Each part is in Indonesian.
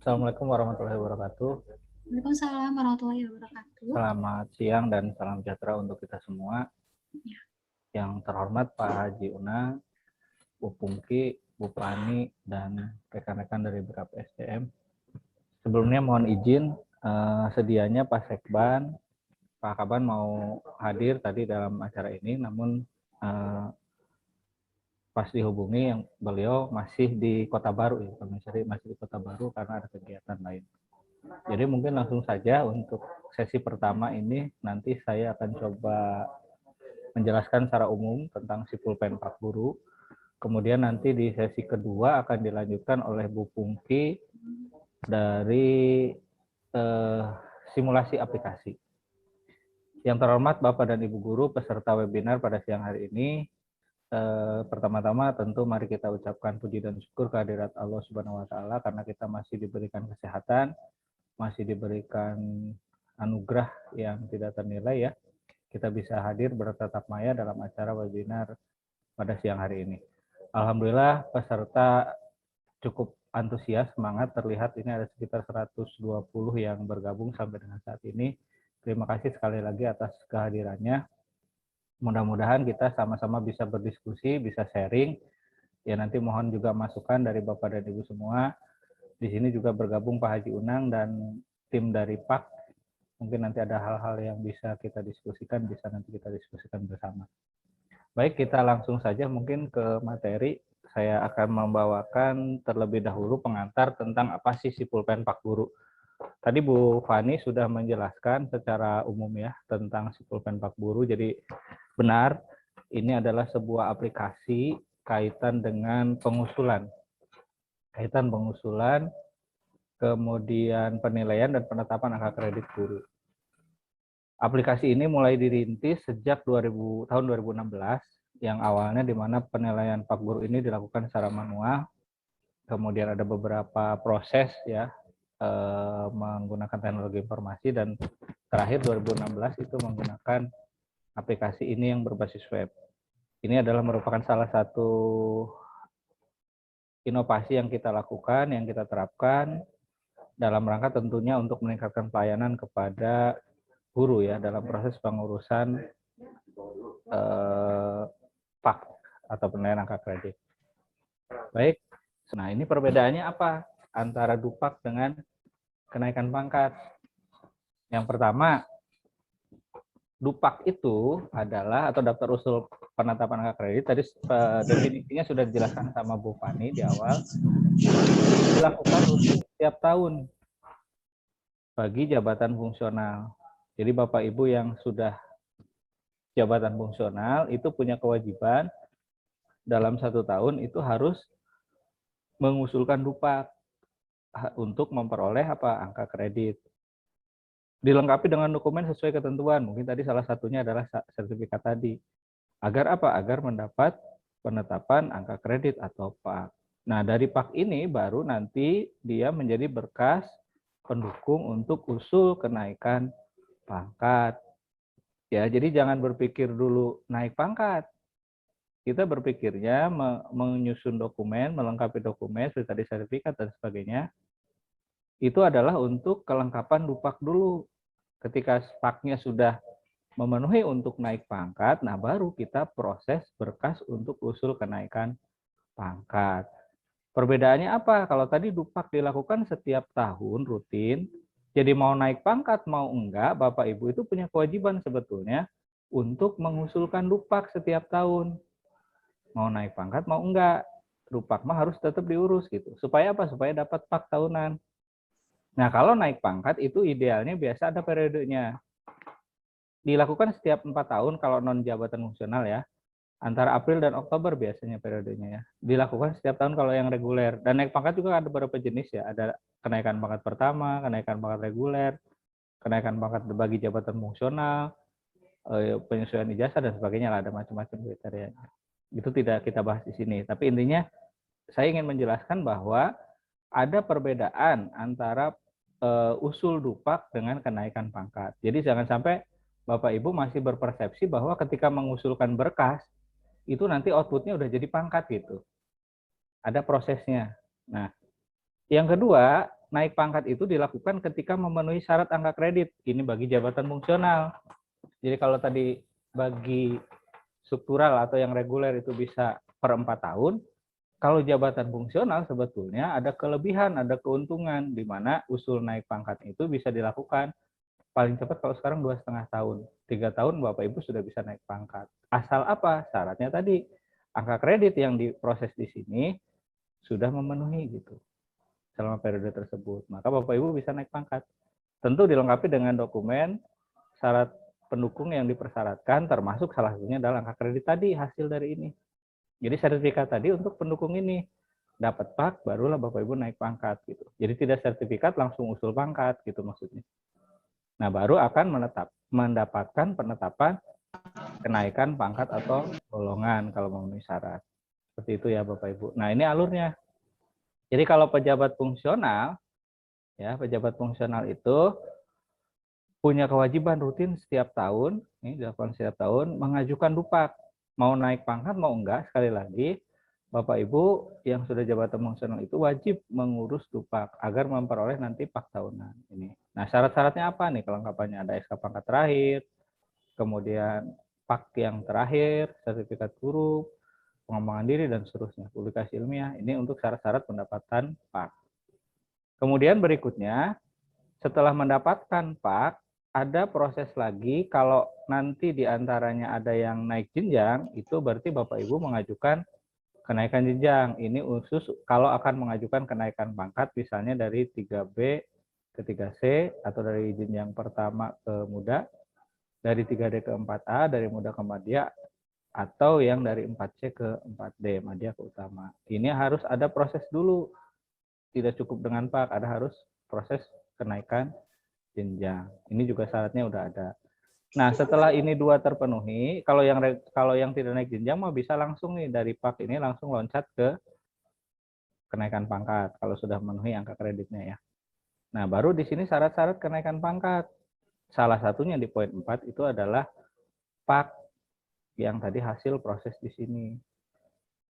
Assalamualaikum warahmatullahi wabarakatuh. Waalaikumsalam warahmatullahi wabarakatuh. Selamat siang dan salam sejahtera untuk kita semua. Ya. Yang terhormat Pak Haji Una, Bu Pungki, Bu Pani, dan rekan-rekan dari BRAP SDM. Sebelumnya mohon izin, sedianya Pak Sekban, Pak Kaban mau hadir tadi dalam acara ini, namun pas dihubungi yang beliau masih di Kota Baru ya, masih di Kota Baru karena ada kegiatan lain. Jadi mungkin langsung saja untuk sesi pertama ini nanti saya akan coba menjelaskan secara umum tentang si pulpen Pak Guru. Kemudian nanti di sesi kedua akan dilanjutkan oleh Bu Pungki dari simulasi aplikasi. Yang terhormat Bapak dan Ibu Guru peserta webinar pada siang hari ini, pertama-tama tentu mari kita ucapkan puji dan syukur kehadirat Allah Subhanahu wa taala karena kita masih diberikan kesehatan, masih diberikan anugerah yang tidak ternilai ya. Kita bisa hadir bertatap maya dalam acara webinar pada siang hari ini. Alhamdulillah peserta cukup antusias, semangat, terlihat ini ada sekitar 120 yang bergabung sampai dengan saat ini. Terima kasih sekali lagi atas kehadirannya. Mudah-mudahan kita sama-sama bisa berdiskusi, bisa sharing. Ya nanti mohon juga masukan dari Bapak dan Ibu semua. Di sini juga bergabung Pak Haji Unang dan tim dari PAK. Mungkin nanti ada hal-hal yang bisa kita diskusikan, bisa nanti kita diskusikan bersama. Baik, kita langsung saja mungkin ke materi. Saya akan membawakan terlebih dahulu pengantar tentang apa sih si pulpen Pak Guru. Tadi Bu Fani sudah menjelaskan secara umum ya tentang si pulpen Pak Guru. Jadi benar, ini adalah sebuah aplikasi kaitan dengan pengusulan. Kemudian penilaian dan penetapan angka kredit guru. Aplikasi ini mulai dirintis sejak tahun 2016, yang awalnya di mana penilaian Pak Guru ini dilakukan secara manual, kemudian ada beberapa proses ya menggunakan teknologi informasi, dan terakhir 2016 itu menggunakan aplikasi ini yang berbasis web. Ini adalah merupakan salah satu inovasi yang kita lakukan, yang kita terapkan dalam rangka tentunya untuk meningkatkan pelayanan kepada guru ya dalam proses pengurusan PAK atau penilaian angka kredit. Baik, nah ini perbedaannya apa antara DUPAK dengan kenaikan pangkat? Yang pertama, DUPAK itu adalah atau daftar usul penetapan angka kredit, tadi definisinya sudah dijelaskan sama Bu Fani di awal, dilakukan rutin setiap tahun bagi jabatan fungsional. Jadi Bapak Ibu yang sudah jabatan fungsional itu punya kewajiban dalam 1 tahun itu harus mengusulkan DUPAK untuk memperoleh angka kredit. Dilengkapi dengan dokumen sesuai ketentuan. Mungkin tadi salah satunya adalah sertifikat tadi. Agar apa? Agar mendapat penetapan angka kredit atau PAK. Nah, dari PAK ini baru nanti dia menjadi berkas pendukung untuk usul kenaikan pangkat. Ya, jadi jangan berpikir dulu naik pangkat. Kita berpikirnya menyusun dokumen, melengkapi dokumen seperti tadi sertifikat dan sebagainya. Itu adalah untuk kelengkapan DUPAK dulu. Ketika PAK-nya sudah memenuhi untuk naik pangkat, nah baru kita proses berkas untuk usul kenaikan pangkat. Perbedaannya apa? Kalau tadi DUPAK dilakukan setiap tahun rutin, jadi mau naik pangkat mau enggak, Bapak Ibu itu punya kewajiban sebetulnya untuk mengusulkan DUPAK setiap tahun. Mau naik pangkat mau enggak, DUPAK mah harus tetap diurus gitu. Supaya apa? Supaya dapat PAK tahunan. Nah, kalau naik pangkat itu idealnya biasa ada periodenya. Dilakukan setiap 4 tahun kalau non jabatan fungsional ya. Antara April dan Oktober biasanya periodenya ya. Dilakukan setiap tahun kalau yang reguler. Dan naik pangkat juga ada beberapa jenis ya. Ada kenaikan pangkat pertama, kenaikan pangkat reguler, kenaikan pangkat bagi jabatan fungsional, penyesuaian ijazah dan sebagainya lah, ada macam-macam kriterianya. Itu tidak kita bahas di sini. Tapi intinya saya ingin menjelaskan bahwa ada perbedaan antara usul DUPAK dengan kenaikan pangkat. Jadi jangan sampai Bapak Ibu masih berpersepsi bahwa ketika mengusulkan berkas itu nanti outputnya udah jadi pangkat gitu. Ada prosesnya. Nah, yang kedua, naik pangkat itu dilakukan ketika memenuhi syarat angka kredit. Ini bagi jabatan fungsional. Jadi kalau tadi bagi struktural atau yang reguler itu bisa per 4 tahun, kalau jabatan fungsional sebetulnya ada kelebihan, ada keuntungan, di mana usul naik pangkat itu bisa dilakukan paling cepat kalau sekarang 2,5 tahun. 3 tahun Bapak Ibu sudah bisa naik pangkat. Asal apa? Syaratnya tadi, angka kredit yang diproses di sini sudah memenuhi gitu selama periode tersebut. Maka Bapak Ibu bisa naik pangkat. Tentu dilengkapi dengan dokumen syarat pendukung yang dipersyaratkan, termasuk salah satunya adalah angka kredit tadi, hasil dari ini. Jadi sertifikat tadi untuk pendukung ini. Dapat PAK, barulah Bapak Ibu naik pangkat gitu. Jadi tidak sertifikat langsung usul pangkat gitu maksudnya. Nah, baru akan mendapatkan penetapan kenaikan pangkat atau golongan kalau memenuhi syarat. Seperti itu ya Bapak Ibu. Nah, ini alurnya. Jadi kalau pejabat fungsional, ya pejabat fungsional itu punya kewajiban rutin setiap tahun, ini dilakukan setiap tahun, mengajukan dupak. Mau naik pangkat mau enggak, sekali lagi, Bapak Ibu yang sudah jabatan fungsional itu wajib mengurus dupak agar memperoleh nanti PAK tahunan ini. Nah, syarat-syaratnya apa nih kelengkapannya? Ada SK pangkat terakhir, kemudian PAK yang terakhir, sertifikat guru, pengembangan diri dan seterusnya, publikasi ilmiah. Ini untuk syarat-syarat pendapatan PAK. Kemudian berikutnya, setelah mendapatkan PAK, ada proses lagi kalau nanti diantaranya ada yang naik jenjang, itu berarti Bapak Ibu mengajukan kenaikan jenjang. Ini khusus kalau akan mengajukan kenaikan pangkat, misalnya dari 3B ke 3C, atau dari jenjang pertama ke muda, dari 3D ke 4A, dari muda ke madya, atau yang dari 4C ke 4D, madya ke utama. Ini harus ada proses dulu. Tidak cukup dengan PAK, ada harus proses kenaikan jenjang. Ini juga syaratnya udah ada. Nah, setelah ini dua terpenuhi, kalau yang tidak naik jenjang mah bisa langsung nih dari PAK ini langsung loncat ke kenaikan pangkat kalau sudah memenuhi angka kreditnya ya. Nah, baru di sini syarat-syarat kenaikan pangkat. Salah satunya di poin 4 itu adalah PAK yang tadi hasil proses di sini.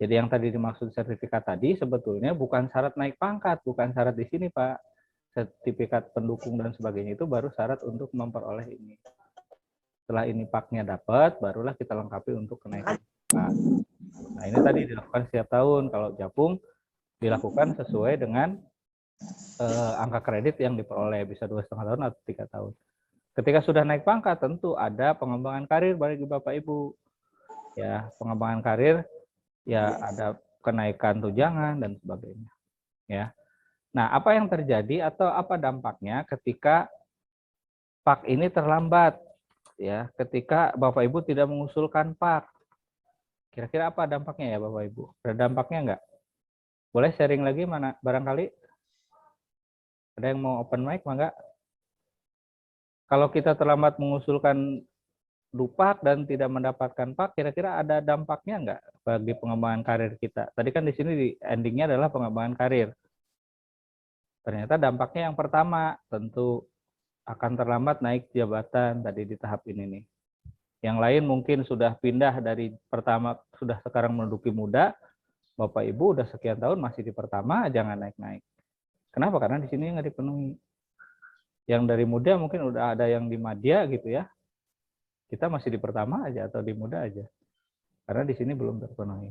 Jadi yang tadi dimaksud sertifikat tadi sebetulnya bukan syarat naik pangkat, bukan syarat di sini, Pak. Sertifikat pendukung dan sebagainya itu baru syarat untuk memperoleh ini. Setelah ini PAK-nya dapat, barulah kita lengkapi untuk kenaikan PAK. Nah, ini tadi dilakukan setiap tahun. Kalau Japung dilakukan sesuai dengan angka kredit yang diperoleh, bisa 2,5 tahun atau 3 tahun. Ketika sudah naik pangkat, tentu ada pengembangan karir bagi Bapak Ibu. Ya, pengembangan karir, ya ada kenaikan tunjangan dan sebagainya. Ya. Nah, apa yang terjadi atau apa dampaknya ketika PAK ini terlambat? Ya, ketika Bapak Ibu tidak mengusulkan PAK, kira-kira apa dampaknya ya Bapak Ibu? Ada dampaknya enggak? Boleh sharing lagi mana barangkali? Ada yang mau open mic enggak? Kalau kita terlambat mengusulkan dupak dan tidak mendapatkan PAK, kira-kira ada dampaknya enggak bagi pengembangan karir kita? Tadi kan di sini di endingnya adalah pengembangan karir. Ternyata dampaknya yang pertama tentu akan terlambat naik jabatan tadi di tahap ini nih. Yang lain mungkin sudah pindah dari pertama, sudah sekarang menduduki muda, Bapak Ibu udah sekian tahun masih di pertama, jangan naik-naik. Kenapa? Karena di sini nggak dipenuhi. Yang dari muda mungkin udah ada yang di madya gitu ya. Kita masih di pertama aja atau di muda aja. Karena di sini belum terpenuhi.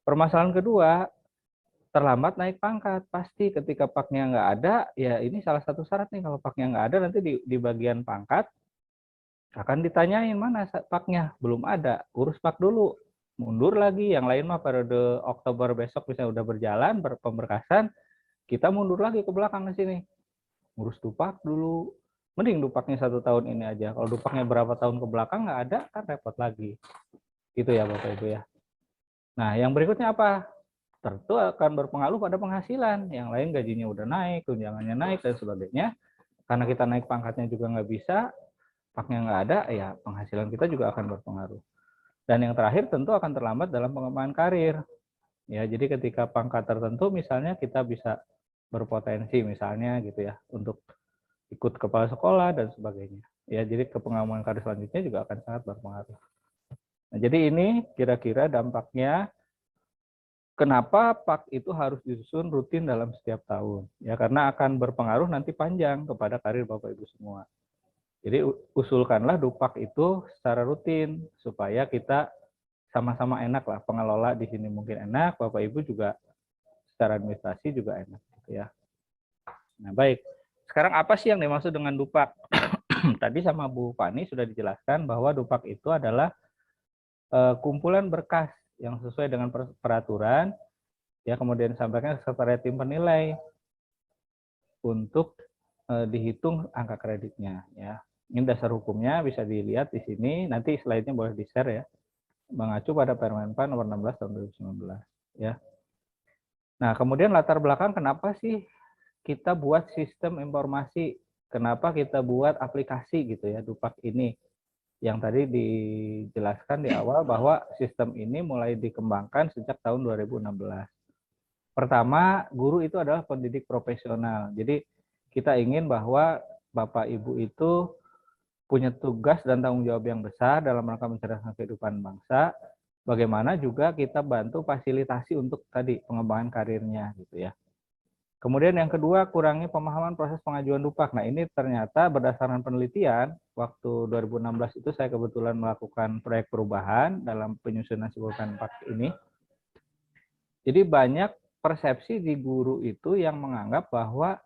Permasalahan kedua, terlambat naik pangkat. Pasti ketika PAK-nya nggak ada, ya ini salah satu syarat nih. Kalau PAK-nya nggak ada, nanti di bagian pangkat akan ditanyain mana PAK-nya. Belum ada, urus PAK dulu. Mundur lagi, yang lain mah periode Oktober besok bisa udah berjalan, pemberkasan, kita mundur lagi ke belakang ke sini. Ngurus dupak dulu. Mending dupaknya 1 tahun ini aja. Kalau dupaknya berapa tahun ke belakang nggak ada, kan repot lagi. Gitu ya Bapak Ibu ya. Nah, yang berikutnya apa? Tentu akan berpengaruh pada penghasilan. Yang lain gajinya udah naik, tunjangannya naik, dan sebagainya. Karena kita naik pangkatnya juga nggak bisa, PAK-nya nggak ada, ya penghasilan kita juga akan berpengaruh. Dan yang terakhir tentu akan terlambat dalam pengembangan karir. Ya, jadi ketika pangkat tertentu misalnya kita bisa berpotensi misalnya gitu ya untuk ikut kepala sekolah dan sebagainya. Ya, jadi ke pengembangan karir selanjutnya juga akan sangat berpengaruh. Nah, jadi ini kira-kira dampaknya kenapa PAK itu harus disusun rutin dalam setiap tahun? Ya karena akan berpengaruh nanti panjang kepada karir Bapak Ibu semua. Jadi usulkanlah Dupak itu secara rutin supaya kita sama-sama enak lah, pengelola di sini mungkin enak, Bapak Ibu juga secara administrasi juga enak gitu ya. Nah, baik. Sekarang apa sih yang dimaksud dengan Dupak? Tadi sama Bu Fani sudah dijelaskan bahwa Dupak itu adalah kumpulan berkas yang sesuai dengan peraturan, ya kemudian disampaikan ke sekretariat tim penilai untuk dihitung angka kreditnya. Ya, ini dasar hukumnya bisa dilihat di sini. Nanti slide-nya boleh di-share ya, mengacu pada Permenpan nomor 16 tahun 2019. Ya. Nah, kemudian latar belakang kenapa sih kita buat sistem informasi? Kenapa kita buat aplikasi gitu ya, Dupak ini? Yang tadi dijelaskan di awal bahwa sistem ini mulai dikembangkan sejak tahun 2016. Pertama, guru itu adalah pendidik profesional. Jadi kita ingin bahwa Bapak Ibu itu punya tugas dan tanggung jawab yang besar dalam rangka mencerdaskan kehidupan bangsa. Bagaimana juga kita bantu fasilitasi untuk tadi pengembangan karirnya gitu ya. Kemudian yang kedua, kurangi pemahaman proses pengajuan Dupak. Nah, ini ternyata berdasarkan penelitian, waktu 2016 itu saya kebetulan melakukan proyek perubahan dalam penyusunan Sibolkan PAK ini. Jadi banyak persepsi di guru itu yang menganggap bahwa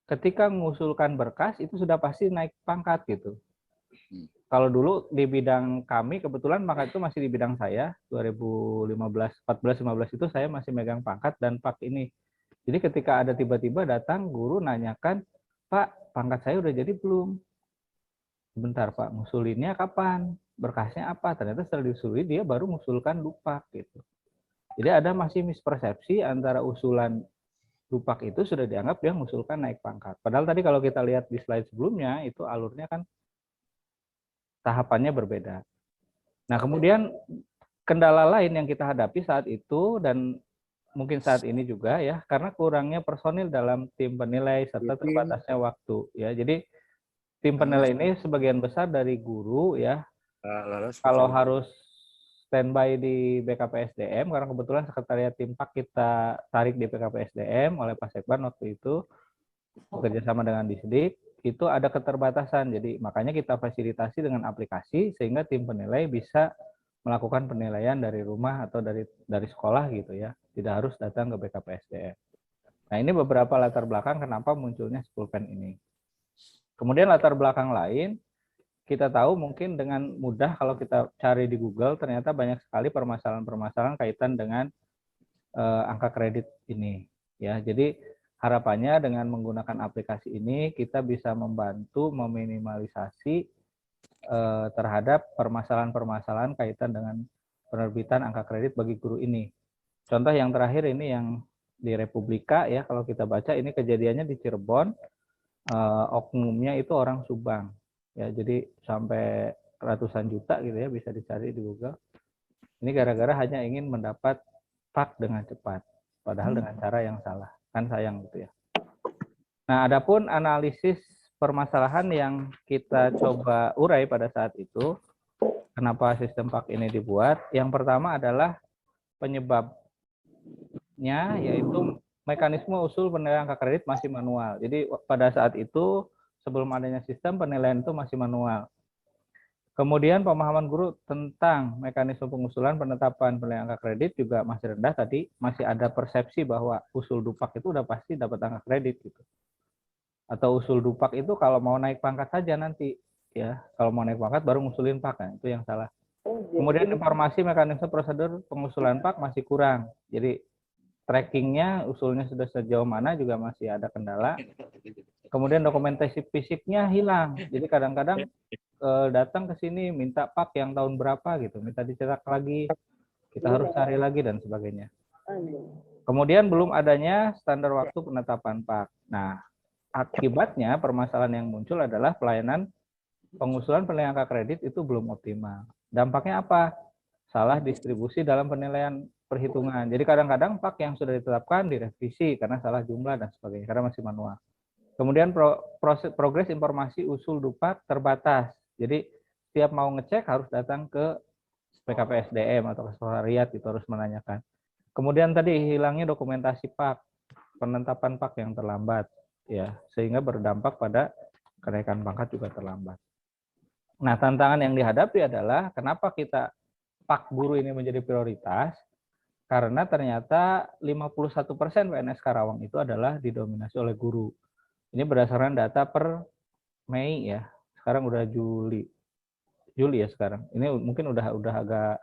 ketika mengusulkan berkas itu sudah pasti naik pangkat gitu. Kalau dulu di bidang kami, kebetulan pangkat itu masih di bidang saya, 2015, 14, 15 itu saya masih megang pangkat dan PAK ini. Jadi ketika ada tiba-tiba datang guru nanyakan, Pak, pangkat saya udah jadi belum? Sebentar Pak, ngusulinnya kapan? Berkasnya apa? Ternyata setelah diusuli dia baru mengusulkan Dupak gitu. Jadi ada masih mispersepsi antara usulan Dupak itu sudah dianggap dia mengusulkan naik pangkat. Padahal tadi kalau kita lihat di slide sebelumnya, itu alurnya kan tahapannya berbeda. Nah kemudian kendala lain yang kita hadapi saat itu dan mungkin saat ini juga ya, karena kurangnya personil dalam tim penilai serta terbatasnya waktu ya. Jadi tim penilai ini sebagian besar dari guru ya. Kalau harus standby di BKPSDM, karena kebetulan sekretariat tim PAK kita tarik di BKPSDM oleh Pak Sekban waktu itu bekerja sama dengan Disdik, itu ada keterbatasan. Jadi makanya kita fasilitasi dengan aplikasi sehingga tim penilai bisa melakukan penilaian dari rumah atau dari sekolah gitu ya, tidak harus datang ke BKPSDM. Nah ini beberapa latar belakang kenapa munculnya Spulpen ini. Kemudian latar belakang lain, kita tahu mungkin dengan mudah kalau kita cari di Google ternyata banyak sekali permasalahan-permasalahan kaitan dengan angka kredit ini. Ya, jadi harapannya dengan menggunakan aplikasi ini kita bisa membantu meminimalisasi terhadap permasalahan-permasalahan kaitan dengan penerbitan angka kredit bagi guru ini. Contoh yang terakhir ini yang di Republika ya, kalau kita baca ini kejadiannya di Cirebon, oknumnya itu orang Subang. Ya, jadi sampai ratusan juta gitu ya bisa dicari di Google. Ini gara-gara hanya ingin mendapat PAK dengan cepat, padahal dengan cara yang salah. Kan sayang gitu ya. Nah, adapun analisis permasalahan yang kita coba urai pada saat itu, kenapa sistem PAK ini dibuat? Yang pertama adalah penyebabnya yaitu mekanisme usul penilaian angka kredit masih manual. Jadi pada saat itu sebelum adanya sistem penilaian itu masih manual. Kemudian pemahaman guru tentang mekanisme pengusulan penetapan penilaian angka kredit juga masih rendah tadi, masih ada persepsi bahwa usul Dupak itu udah pasti dapat angka kredit gitu. Atau usul Dupak itu kalau mau naik pangkat saja nanti ya, kalau mau naik pangkat baru ngusulin PAK, kan? Itu yang salah. Kemudian informasi mekanisme prosedur pengusulan PAK masih kurang. Jadi trackingnya usulnya sudah sejauh mana juga masih ada kendala. Kemudian dokumentasi fisiknya hilang. Jadi kadang-kadang datang ke sini minta PAK yang tahun berapa gitu, minta dicetak lagi, kita harus cari lagi dan sebagainya. Kemudian belum adanya standar waktu penetapan PAK. Nah, akibatnya permasalahan yang muncul adalah pelayanan pengusulan penilaian angka kredit itu belum optimal. Dampaknya apa? Salah distribusi dalam penilaian perhitungan. Jadi kadang-kadang PAK yang sudah ditetapkan direvisi karena salah jumlah dan sebagainya, karena masih manual. Kemudian progres informasi usul Dupak terbatas. Jadi setiap mau ngecek harus datang ke PKPSDM atau ke sekretariat itu harus menanyakan. Kemudian tadi hilangnya dokumentasi PAK, penetapan PAK yang terlambat, ya, sehingga berdampak pada kenaikan pangkat juga terlambat. Nah, tantangan yang dihadapi adalah kenapa kita PAK guru ini menjadi prioritas, karena ternyata 51% PNS Karawang itu adalah didominasi oleh guru. Ini berdasarkan data per Mei ya. Sekarang udah Juli ya sekarang. Ini mungkin udah agak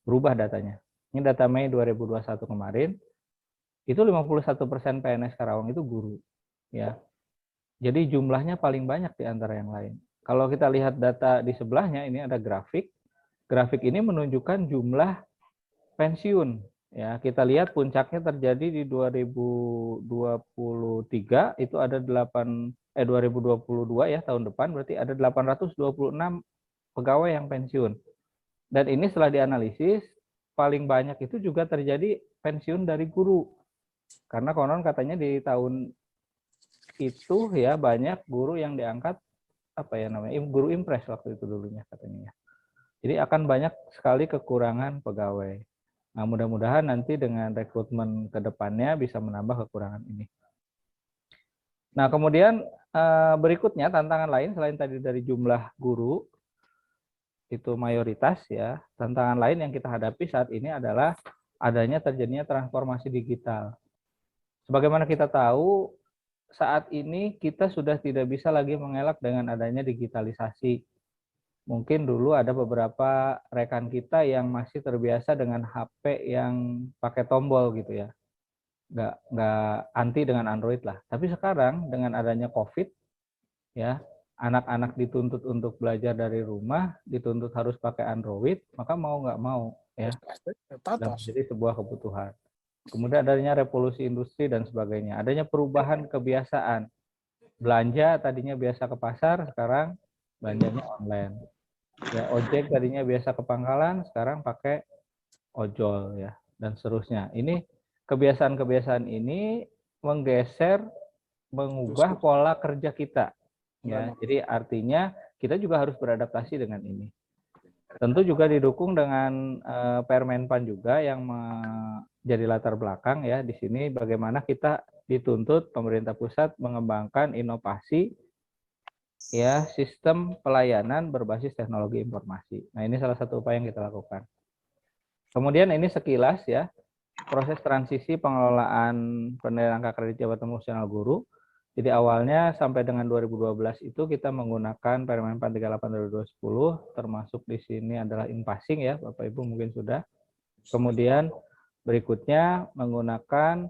berubah datanya. Ini data Mei 2021 kemarin. Itu 51% PNS Karawang itu guru ya. Jadi jumlahnya paling banyak di antara yang lain. Kalau kita lihat data di sebelahnya, ini ada grafik. Grafik ini menunjukkan jumlah pensiun. Ya, kita lihat puncaknya terjadi di 2023, itu ada 2022 ya, tahun depan, berarti ada 826 pegawai yang pensiun. Dan ini setelah dianalisis, paling banyak itu juga terjadi pensiun dari guru. Karena konon katanya di tahun itu ya banyak guru yang diangkat guru impres waktu itu dulunya katanya. Jadi akan banyak sekali kekurangan pegawai. Nah, mudah-mudahan nanti dengan rekrutmen ke depannya bisa menambah kekurangan ini. Nah, kemudian berikutnya tantangan lain selain tadi dari jumlah guru itu mayoritas ya, tantangan lain yang kita hadapi saat ini adalah adanya terjadinya transformasi digital. Sebagaimana kita tahu, saat ini kita sudah tidak bisa lagi mengelak dengan adanya digitalisasi. Mungkin dulu ada beberapa rekan kita yang masih terbiasa dengan HP yang pakai tombol gitu ya. Nggak anti dengan Android lah. Tapi sekarang dengan adanya COVID, ya, anak-anak dituntut untuk belajar dari rumah, dituntut harus pakai Android, maka mau nggak mau, ya, sudah menjadi sebuah kebutuhan. Kemudian adanya revolusi industri dan sebagainya. Adanya perubahan kebiasaan. Belanja tadinya biasa ke pasar, sekarang belanjanya online. Ya, ojek tadinya biasa ke pangkalan, sekarang pakai ojol ya, dan seterusnya. Ini kebiasaan-kebiasaan ini mengubah pola kerja kita. Ya, jadi artinya kita juga harus beradaptasi dengan ini. Tentu juga didukung dengan Permenpan juga yang menjadi latar belakang ya di sini bagaimana kita dituntut pemerintah pusat mengembangkan inovasi ya sistem pelayanan berbasis teknologi informasi. Nah, ini salah satu upaya yang kita lakukan. Kemudian ini sekilas ya proses transisi pengelolaan penilaian angka kredit jabatan fungsional guru. Jadi awalnya sampai dengan 2012 itu kita menggunakan Permenpan 38/2010, termasuk di sini adalah in-passing ya, Bapak Ibu mungkin sudah. Kemudian berikutnya menggunakan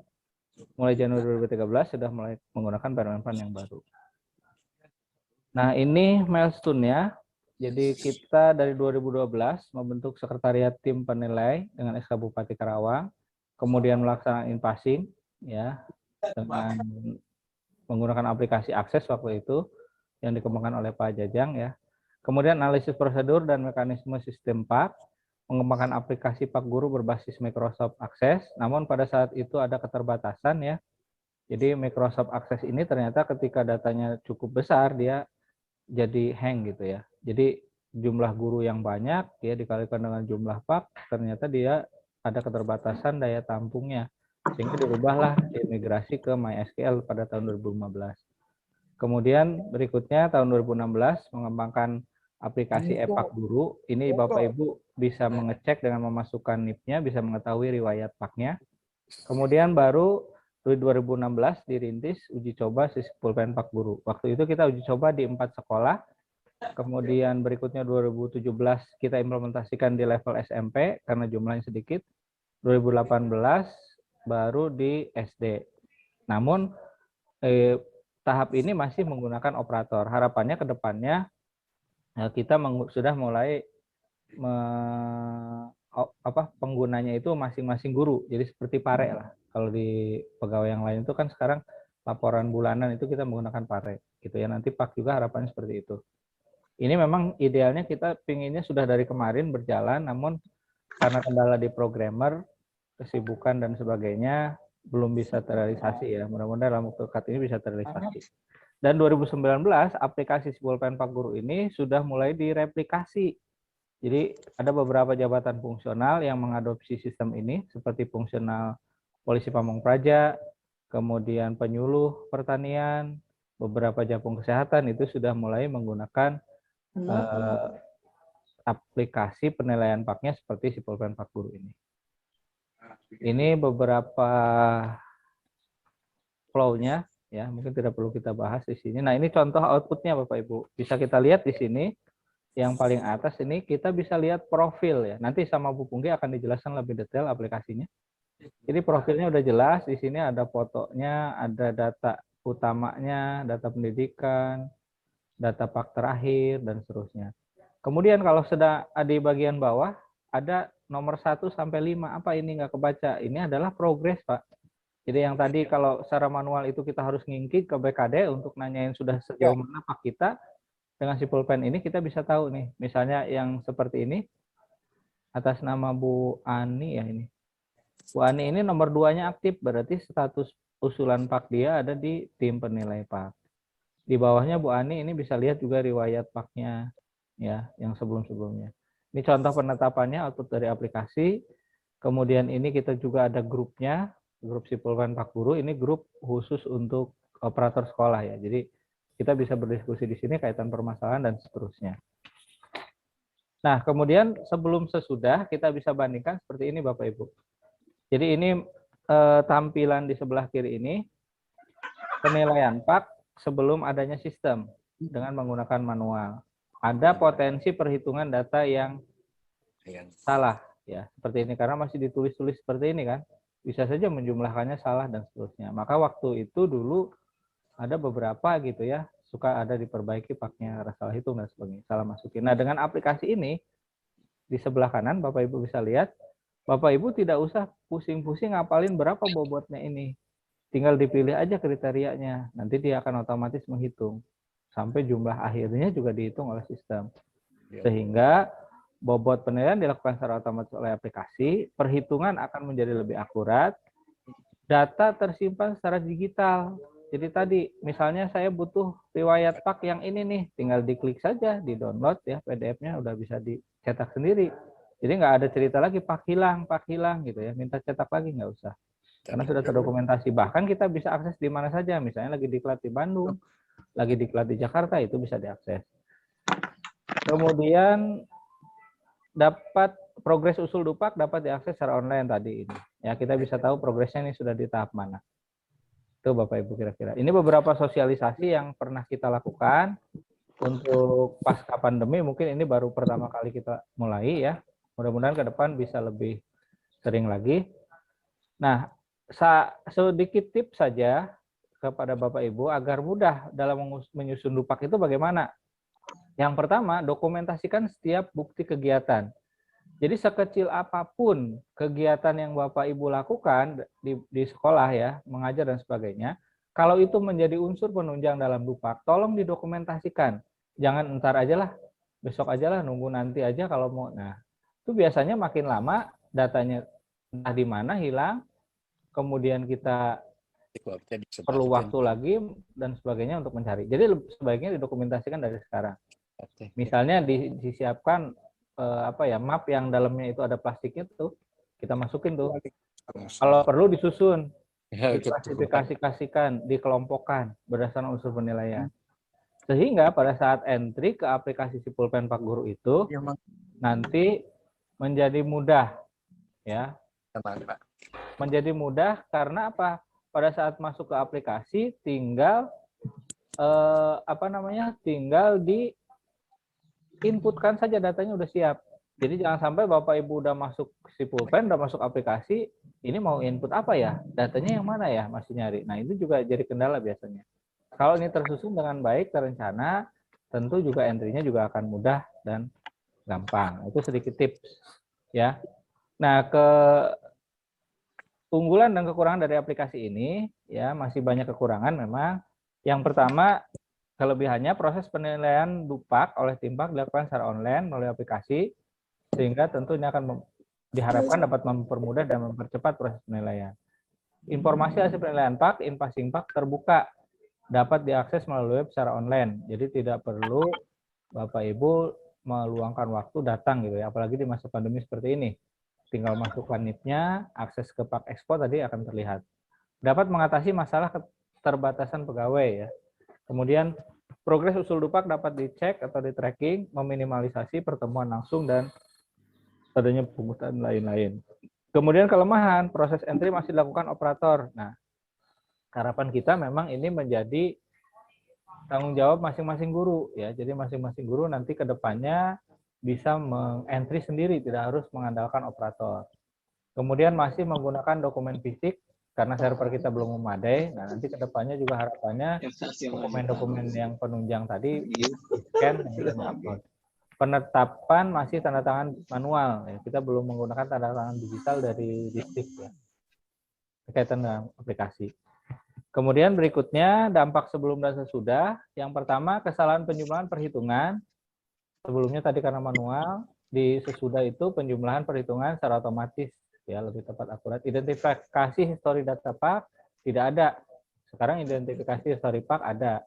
mulai Januari 2013 sudah mulai menggunakan Permenpan yang baru. Nah, ini milestone-nya. Jadi kita dari 2012 membentuk sekretariat tim penilai dengan SK Bupati Karawang, kemudian melaksanakan in-passing ya dengan menggunakan aplikasi Akses waktu itu yang dikembangkan oleh Pak Jajang ya. Kemudian analisis prosedur dan mekanisme sistem PAK, mengembangkan aplikasi PAK Guru berbasis Microsoft Access, namun pada saat itu ada keterbatasan ya. Jadi Microsoft Access ini ternyata ketika datanya cukup besar dia jadi hang gitu ya. Jadi jumlah guru yang banyak ya dikalikan dengan jumlah PAK, ternyata dia ada keterbatasan daya tampungnya. Sehingga dirubahlah imigrasi ke MySQL pada tahun 2015. Kemudian berikutnya tahun 2016 mengembangkan aplikasi ePAK Guru. Ini Bapak Ibu bisa mengecek dengan memasukkan NIP-nya, bisa mengetahui riwayat PAK-nya. Kemudian baru 2016 dirintis uji coba sistem pulpen PAK Guru. Waktu itu kita uji coba di 4 sekolah. Kemudian berikutnya 2017 kita implementasikan di level SMP karena jumlahnya sedikit. 2018 baru di SD. Namun tahap ini masih menggunakan operator. Harapannya ke depannya kita sudah mulai penggunanya itu masing-masing guru. Jadi seperti pare lah. Kalau di pegawai yang lain itu kan sekarang laporan bulanan itu kita menggunakan pare. Gitu ya. Nanti PAK juga harapannya seperti itu. Ini memang idealnya kita pinginnya sudah dari kemarin berjalan, namun karena kendala di programmer, kesibukan dan sebagainya belum bisa terrealisasi ya. Mudah-mudahan dalam waktu dekat ini bisa terrealisasi. Dan 2019 aplikasi Pulpen Pak Guru ini sudah mulai direplikasi Jadi ada beberapa jabatan fungsional yang mengadopsi sistem ini seperti fungsional polisi pamong praja, kemudian penyuluh pertanian, beberapa japung kesehatan itu sudah mulai menggunakan aplikasi penilaian PAK-nya seperti si pulpen Pak Guru ini. Ini beberapa flow-nya ya, mungkin tidak perlu kita bahas di sini. Nah, ini contoh output-nya Bapak Ibu. Bisa kita lihat di sini. Yang paling atas ini kita bisa lihat profil ya. Nanti sama Bu Pungki akan dijelaskan lebih detail aplikasinya. Jadi profilnya udah jelas. Di sini ada fotonya, ada data utamanya, data pendidikan, data PAK terakhir, dan seterusnya. Kemudian kalau sudah di bagian bawah, ada nomor 1 sampai 5. Apa ini nggak kebaca? Ini adalah progres, Pak. Jadi yang tadi kalau secara manual itu kita harus ngingkit ke BKD untuk nanyain sudah sejauh mana PAK kita. Dengan si pulpen ini kita bisa tahu nih, misalnya yang seperti ini, atas nama Bu Ani ya ini. Bu Ani ini nomor 2-nya aktif, berarti status usulan PAK dia ada di tim penilai PAK. Di bawahnya Bu Ani ini bisa lihat juga riwayat PAK-nya ya, yang sebelum-sebelumnya. Ini contoh penetapannya output dari aplikasi. Kemudian ini kita juga ada grupnya, grup si pulpen PAK Guru, ini grup khusus untuk operator sekolah ya. Jadi kita bisa berdiskusi di sini kaitan permasalahan dan seterusnya. Nah, kemudian sebelum sesudah kita bisa bandingkan seperti ini Bapak Ibu. Jadi ini tampilan di sebelah kiri ini penilaian PAK sebelum adanya sistem dengan menggunakan manual. Ada potensi perhitungan data yang salah ya, seperti ini karena masih ditulis-tulis seperti ini kan. Bisa saja menjumlahkannya salah dan seterusnya. Maka waktu itu dulu ada beberapa gitu ya, suka ada diperbaiki PAK-nya, salah hitung dan sebagainya, salah masukin. Nah, dengan aplikasi ini, di sebelah kanan Bapak Ibu bisa lihat, Bapak Ibu tidak usah pusing-pusing ngapalin berapa bobotnya ini. Tinggal dipilih aja kriterianya, nanti dia akan otomatis menghitung. Sampai jumlah akhirnya juga dihitung oleh sistem. Sehingga bobot penilaian dilakukan secara otomatis oleh aplikasi, perhitungan akan menjadi lebih akurat, data tersimpan secara digital. Jadi tadi, misalnya saya butuh riwayat PAK yang ini nih, tinggal diklik saja, di-download ya, PDF-nya udah bisa dicetak sendiri. Jadi nggak ada cerita lagi PAK hilang gitu ya, minta cetak lagi nggak usah. Karena sudah terdokumentasi. Bahkan kita bisa akses di mana saja, misalnya lagi diklat di Bandung, lagi diklat di Jakarta, itu bisa diakses. Kemudian dapat progres usul DUPAK dapat diakses secara online tadi ini. Ya, kita bisa tahu progresnya ini sudah di tahap mana. Itu Bapak Ibu kira-kira. Ini beberapa sosialisasi yang pernah kita lakukan untuk pasca pandemi, mungkin ini baru pertama kali kita mulai ya. Mudah-mudahan ke depan bisa lebih sering lagi. Nah, sedikit tips saja kepada Bapak Ibu agar mudah dalam menyusun DUPAK itu bagaimana. Yang pertama, dokumentasikan setiap bukti kegiatan. Jadi sekecil apapun kegiatan yang Bapak Ibu lakukan di sekolah ya, mengajar dan sebagainya, kalau itu menjadi unsur penunjang dalam DUPAK, tolong didokumentasikan. Jangan entar aja lah, besok aja lah, nunggu nanti aja kalau mau. Nah, itu biasanya makin lama datanya entah di mana hilang, kemudian kita perlu waktu lagi dan sebagainya untuk mencari. Jadi sebaiknya didokumentasikan dari sekarang. Misalnya disiapkan map yang dalamnya itu ada plastiknya tuh, kita masukin tuh. Kalau perlu disusun, diklasifikasikan, dikelompokkan berdasarkan unsur penilaian. Sehingga pada saat entry ke aplikasi si pulpen Pak Guru itu nanti menjadi mudah ya. Menjadi mudah karena apa? Pada saat masuk ke aplikasi tinggal tinggal di inputkan saja, datanya udah siap. Jadi jangan sampai Bapak Ibu udah masuk si pulpen, udah masuk aplikasi, ini mau input apa ya? Datanya yang mana ya? Masih nyari. Nah, itu juga jadi kendala biasanya. Kalau ini tersusun dengan baik, terencana, tentu juga entry-nya juga akan mudah dan gampang. Itu sedikit tips ya. Nah, keunggulan dan kekurangan dari aplikasi ini ya, masih banyak kekurangan memang. Yang pertama, kelebihannya proses penilaian DUPAK oleh tim PAK dilakukan secara online melalui aplikasi, sehingga tentunya akan diharapkan dapat mempermudah dan mempercepat proses penilaian. Informasi hasil penilaian PAK, Inpasing PAK terbuka, dapat diakses melalui web secara online. Jadi tidak perlu Bapak Ibu meluangkan waktu datang gitu ya, apalagi di masa pandemi seperti ini. Tinggal masukkan NIP-nya, akses ke Pak Expo tadi akan terlihat. Dapat mengatasi masalah keterbatasan pegawai ya. Kemudian progres usul dupak dapat dicek atau di tracking, meminimalisasi pertemuan langsung dan adanya pungutan lain-lain. Kemudian kelemahan, proses entry masih dilakukan operator. Nah, harapan kita memang ini menjadi tanggung jawab masing-masing guru ya. Jadi masing-masing guru nanti ke depannya bisa mengentry sendiri, tidak harus mengandalkan operator. Kemudian masih menggunakan dokumen fisik karena server kita belum memadai. Nah, nanti ke depannya juga harapannya dokumen-dokumen yang penunjang tadi di-scan dan di-upload. Penetapan masih tanda tangan manual ya. Kita belum menggunakan tanda tangan digital dari distrik ya. Berkaitan dengan aplikasi. Kemudian berikutnya dampak sebelum dan sesudah. Yang pertama kesalahan penjumlahan perhitungan. Sebelumnya tadi karena manual, di sesudah itu penjumlahan perhitungan secara otomatis ya, lebih tepat akurat. Identifikasi histori data Pak tidak ada. Sekarang identifikasi histori Pak ada.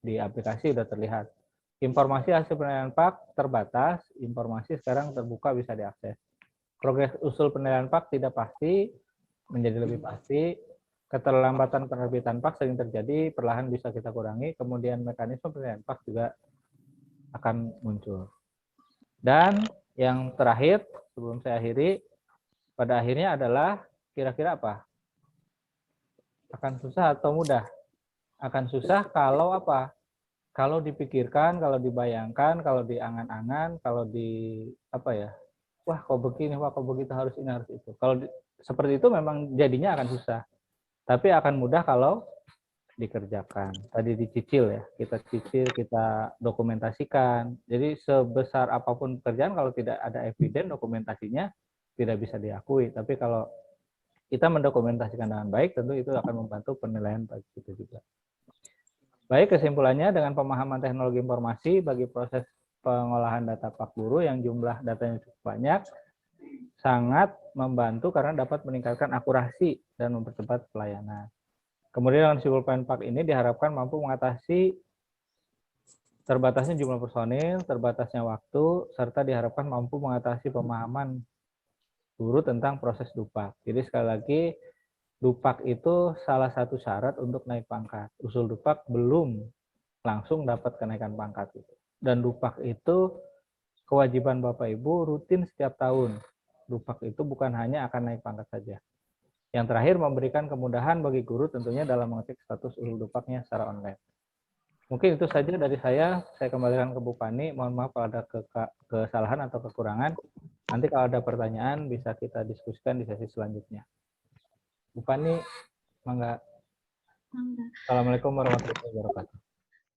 Di aplikasi sudah terlihat. Informasi hasil penilaian Pak terbatas, informasi sekarang terbuka bisa diakses. Progres usul penilaian Pak tidak pasti, menjadi lebih pasti. Keterlambatan penerbitan Pak sering terjadi, perlahan bisa kita kurangi. Kemudian mekanisme penilaian Pak juga akan muncul. Dan yang terakhir, sebelum saya akhiri, pada akhirnya adalah kira-kira apa? Akan susah atau mudah? Akan susah kalau apa? Kalau dipikirkan, kalau dibayangkan, kalau diangan-angan, kalau di apa ya? Wah, kok begini, wah kok begitu, harus ini, harus itu. Kalau seperti itu memang jadinya akan susah. Tapi akan mudah kalau dikerjakan. Tadi dicicil ya, kita cicil, kita dokumentasikan. Jadi sebesar apapun pekerjaan kalau tidak ada eviden dokumentasinya tidak bisa diakui. Tapi kalau kita mendokumentasikan dengan baik, tentu itu akan membantu penilaian bagi kita juga. Baik, kesimpulannya dengan pemahaman teknologi informasi bagi proses pengolahan data Pak Guru yang jumlah datanya cukup banyak, sangat membantu karena dapat meningkatkan akurasi dan mempercepat pelayanan. Kemudian dengan Simulpan Pak ini diharapkan mampu mengatasi terbatasnya jumlah personil, terbatasnya waktu, serta diharapkan mampu mengatasi pemahaman guru tentang proses dupak. Jadi sekali lagi, dupak itu salah satu syarat untuk naik pangkat. Usul dupak belum langsung dapat kenaikan pangkat. Dan dupak itu kewajiban Bapak Ibu rutin setiap tahun. Dupak itu bukan hanya akan naik pangkat saja. Yang terakhir, memberikan kemudahan bagi guru tentunya dalam mengecek status usul dupaknya secara online. Mungkin itu saja dari saya kembalikan ke Bu Pani. Mohon maaf kalau ada kesalahan atau kekurangan. Nanti kalau ada pertanyaan bisa kita diskusikan di sesi selanjutnya. Bu Pani, mangga. Assalamualaikum warahmatullahi wabarakatuh.